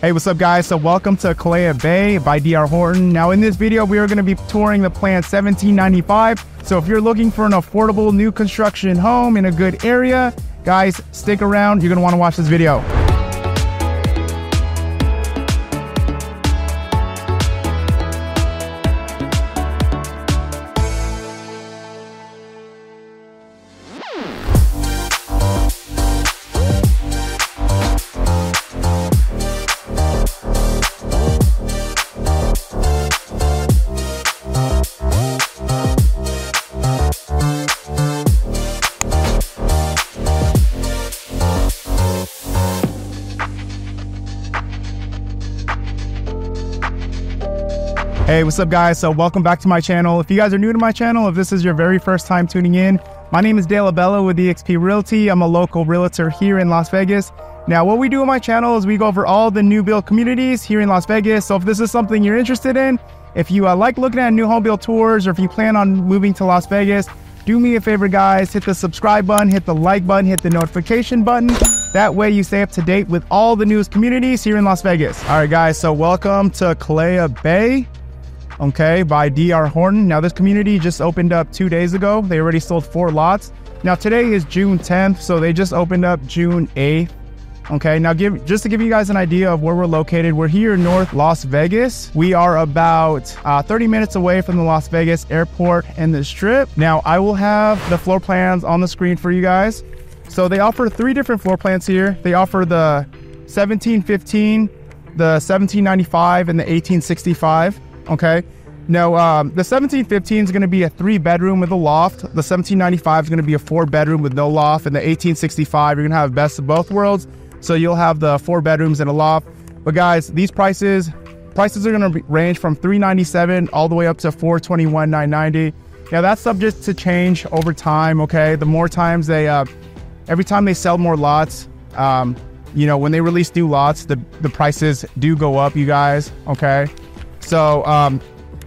Hey, what's up guys? So welcome to Kalea Bay by Dr. Horton. Now in this video, we are going to be touring the plan 1795. So if you're looking for an affordable new construction home in a good area, guys, stick around. You're going to want to watch this video. Hey, what's up guys? So welcome back to my channel. If you guys are new to my channel, if this is your very first time tuning in, my name is Abella with eXp Realty. I'm a local realtor here in Las Vegas. Now what we do on my channel is we go over all the new build communities here in Las Vegas. So if this is something you're interested in, if you like looking at new home build tours, or if you plan on moving to Las Vegas, do me a favor guys, hit the subscribe button, hit the like button, hit the notification button. That way you stay up to date with all the newest communities here in Las Vegas. All right guys, so welcome to Kalea Bay. Okay, by Dr. Horton. Now this community just opened up 2 days ago. They already sold 4 lots. Now today is June 10th, so they just opened up June 8th. Okay, now just to give you guys an idea of where we're located, we're here in North Las Vegas. We are about 30 minutes away from the Las Vegas airport and the Strip. Now I will have the floor plans on the screen for you guys. So they offer 3 different floor plans here. They offer the 1715, the 1795, and the 1865. Okay, now the 1715 is going to be a 3-bedroom with a loft. The 1795 is going to be a 4-bedroom with no loft, and the 1865 you're going to have best of both worlds. So you'll have the 4 bedrooms and a loft. But guys, these prices are going to range from $397 all the way up to $421,990. Now that's subject to change over time. Okay, the more times they every time they sell more lots, you know, when they release new lots, the prices do go up, you guys. Okay. So,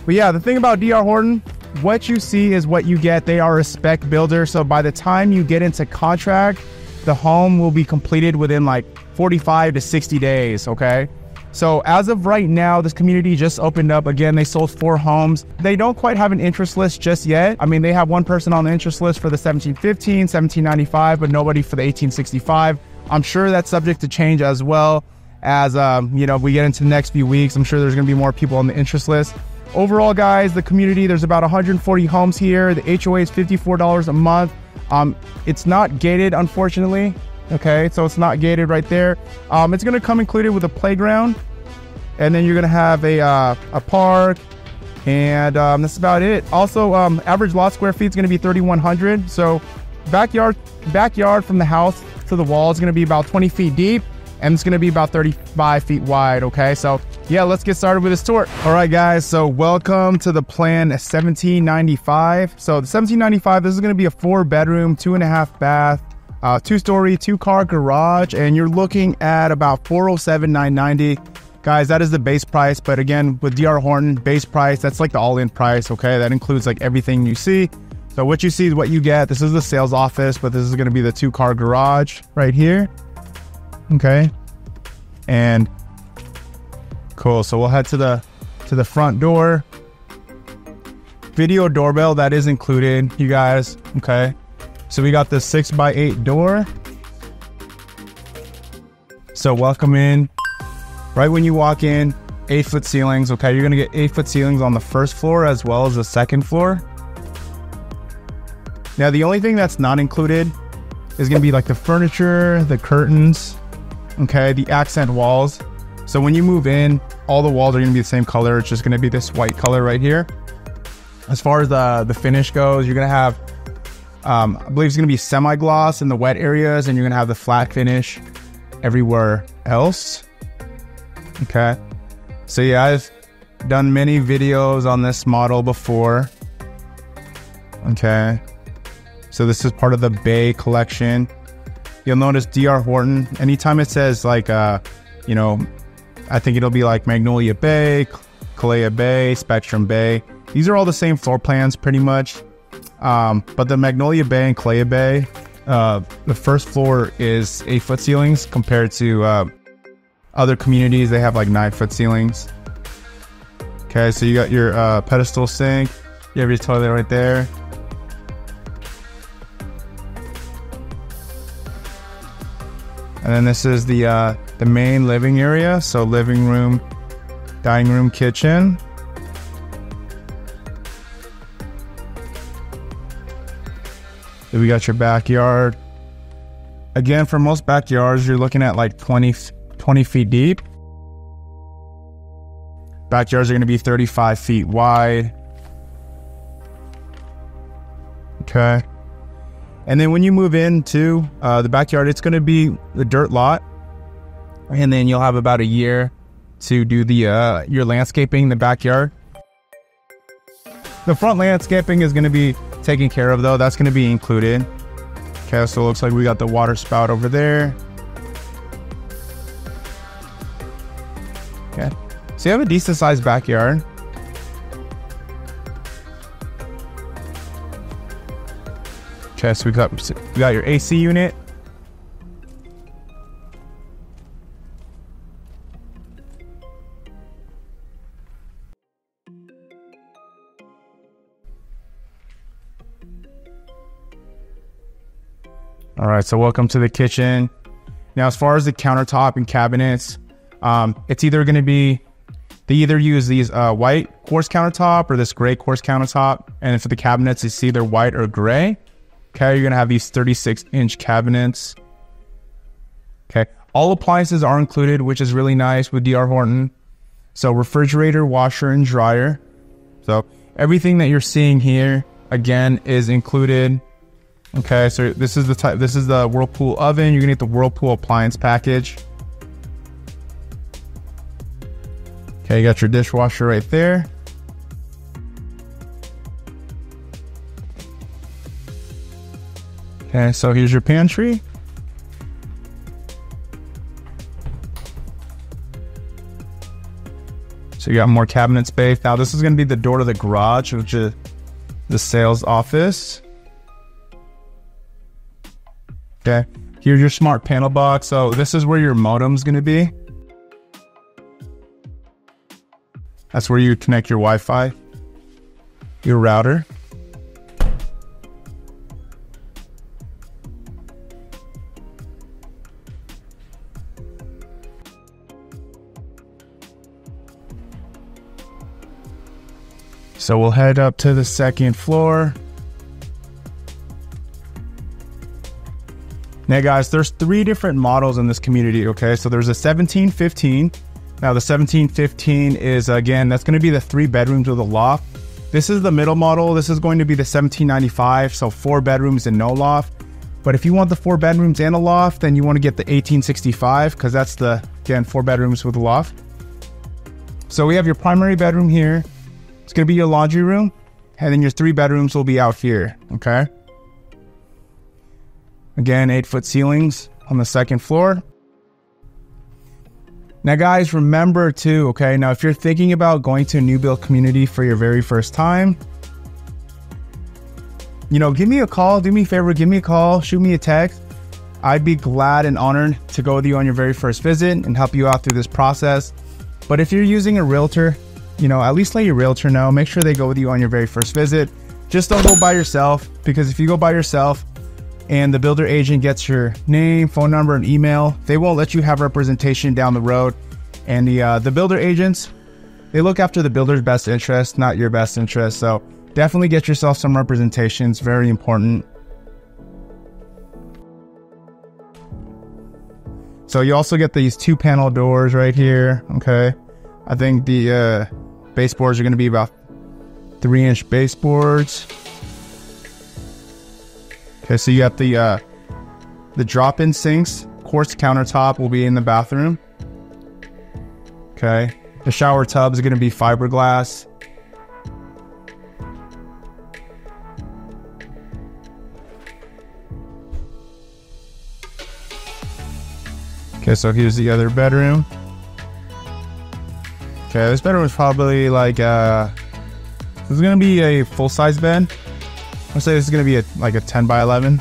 but yeah, the thing about Dr. Horton, what you see is what you get. They are a spec builder. So by the time you get into contract, the home will be completed within like 45 to 60 days. Okay. So as of right now, this community just opened up. Again, they sold 4 homes. They don't quite have an interest list just yet. I mean, they have one person on the interest list for the 1715, 1795, but nobody for the 1865. I'm sure that's subject to change as well. As you know, we get into the next few weeks, I'm sure there's going to be more people on the interest list. Overall guys, the community, there's about 140 homes here. The HOA is $54 a month. It's not gated, unfortunately. Okay, so it's not gated right there. It's going to come included with a playground, and then you're going to have a park, and that's about it. Also, average lot square feet is going to be 3,100. So backyard from the house to the wall is going to be about 20 feet deep, and it's going to be about 35 feet wide. Okay, so yeah, let's get started with this tour. All right guys, so welcome to the plan 1795. So the 1795, this is going to be a 4-bedroom, 2.5 bath, 2-story, 2-car garage, and you're looking at about $407,990. Guys, that is the base price. But again, with Dr. Horton, base price, that's like the all-in price. Okay, that includes like everything you see. So what you see is what you get. This is the sales office, but this is going to be the 2-car garage right here. Okay, and cool. So we'll head to the front door. Video doorbell, that is included, you guys. Okay, so we got this 6x8 door. So welcome in. Right when you walk in, 8-foot ceilings. Okay, you're gonna get 8-foot ceilings on the first floor as well as the second floor. Now the only thing that's not included is gonna be like the furniture, the curtains. Okay, the accent walls. So when you move in, all the walls are going to be the same color. It's just going to be this white color right here. As far as the finish goes, you're going to have, I believe it's going to be semi-gloss in the wet areas, and you're going to have the flat finish everywhere else. Okay. So yeah, I've done many videos on this model before. Okay. So this is part of the Bay collection. You'll notice Dr. Horton, anytime it says like, you know, I think it'll be like Magnolia Bay, Kalea Bay, Spectrum Bay. These are all the same floor plans pretty much. But the Magnolia Bay and Kalea Bay, the first floor is 8-foot ceilings compared to Other communities, they have like 9-foot ceilings. Okay, so you got your pedestal sink. You have your toilet right there. And then this is the main living area. So living room, dining room, kitchen. Then we got your backyard. Again, for most backyards, you're looking at like 20 feet deep. Backyards are going to be 35 feet wide. Okay. And then when you move into the backyard, it's going to be the dirt lot. And then you'll have about a year to do the your landscaping in the backyard. The front landscaping is going to be taken care of though. That's going to be included. Okay, so it looks like we got the water spout over there. Okay. So you have a decent sized backyard. Okay, so we got your AC unit. All right, so welcome to the kitchen. Now, as far as the countertop and cabinets, it's either going to be, they either use these white quartz countertop or this gray quartz countertop. And for the cabinets, it's either white or gray. Okay, you're going to have these 36-inch cabinets. Okay, all appliances are included, which is really nice with Dr. Horton. So refrigerator, washer, and dryer. So everything that you're seeing here, again, is included. Okay, so this is the Whirlpool oven. You're gonna get the Whirlpool appliance package. Okay, you got your dishwasher right there. Okay, so here's your pantry. So you got more cabinet space. Now this is gonna be the door to the garage, which is the sales office. Okay, here's your smart panel box. So this is where your modem's gonna be. That's where you connect your Wi-Fi, your router. So we'll head up to the second floor. Now guys, there's 3 different models in this community, okay? So there's a 1715. Now the 1715 is, again, that's gonna be the 3 bedrooms with a loft. This is the middle model. This is going to be the 1795, so 4 bedrooms and no loft. But if you want the 4 bedrooms and a loft, then you wanna get the 1865, because that's the, again, 4 bedrooms with a loft. So we have your primary bedroom here. It's gonna be your laundry room, and then your 3 bedrooms will be out here, okay? Again, 8-foot ceilings on the second floor. Now guys, remember too, okay, now if you're thinking about going to a new build community for your very first time, you know, give me a call, do me a favor, give me a call, shoot me a text. I'd be glad and honored to go with you on your very first visit and help you out through this process. But if you're using a realtor, you know, at least let your realtor know, make sure they go with you on your very first visit. Just don't go by yourself, because if you go by yourself, and the builder agent gets your name, phone number, and email, they won't let you have representation down the road. And the builder agents, they look after the builder's best interest, not your best interest. So definitely get yourself some representation. It's very important. So you also get these 2 panel doors right here, okay? I think the baseboards are gonna be about 3-inch baseboards. Okay, so you got the drop-in sinks. Quartz countertop will be in the bathroom. Okay, the shower tubs are going to be fiberglass. Okay, so here's the other bedroom. Okay, this bedroom is probably like this is going to be a full-size bed. I'll say this is going to be like a 10 by 11.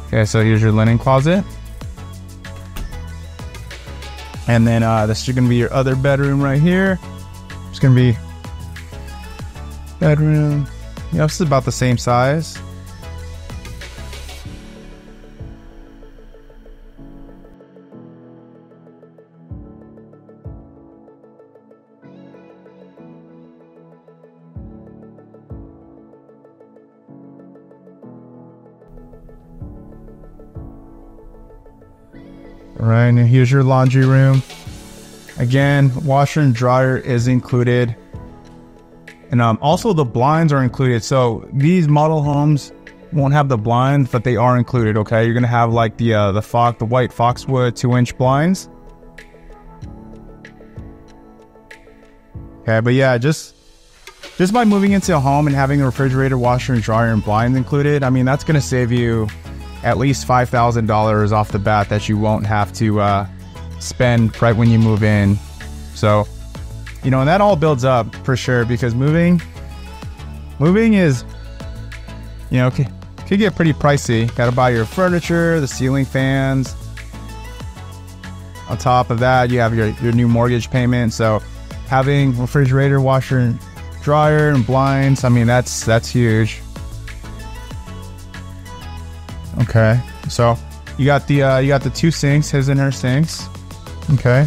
Okay, so here's your linen closet. And then this is gonna be your other bedroom right here. It's gonna be bedroom. Yeah, this is about the same size. All right, and here's your laundry room. Again, washer and dryer is included. And also the blinds are included. So these model homes won't have the blinds, but they are included, okay? You're gonna have like the white Foxwood 2-inch blinds. Okay, but yeah, just by moving into a home and having a refrigerator, washer and dryer and blinds included, I mean, that's gonna save you at least $5,000 off the bat that you won't have to spend right when you move in. So, you know, and that all builds up for sure, because moving is, you know, could get pretty pricey. Gotta buy your furniture, the ceiling fans. On top of that, you have your new mortgage payment. So having refrigerator, washer and dryer and blinds, I mean, that's huge. Okay, so you got the 2 sinks, his and her sinks. Okay,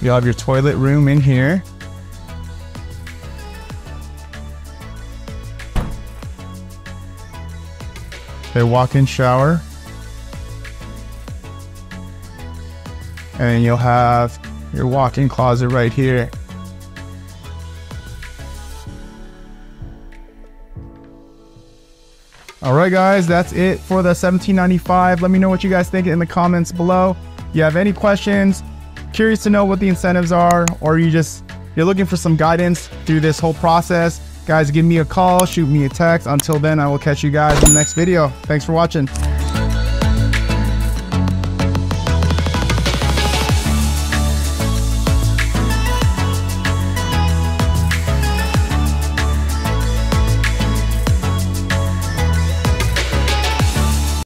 you have your toilet room in here. Okay, walk-in shower, and then you'll have your walk-in closet right here. Alright guys, that's it for the $1,795. Let me know what you guys think in the comments below. If you have any questions, curious to know what the incentives are, or you're looking for some guidance through this whole process, guys, give me a call, shoot me a text. Until then, I will catch you guys in the next video. Thanks for watching.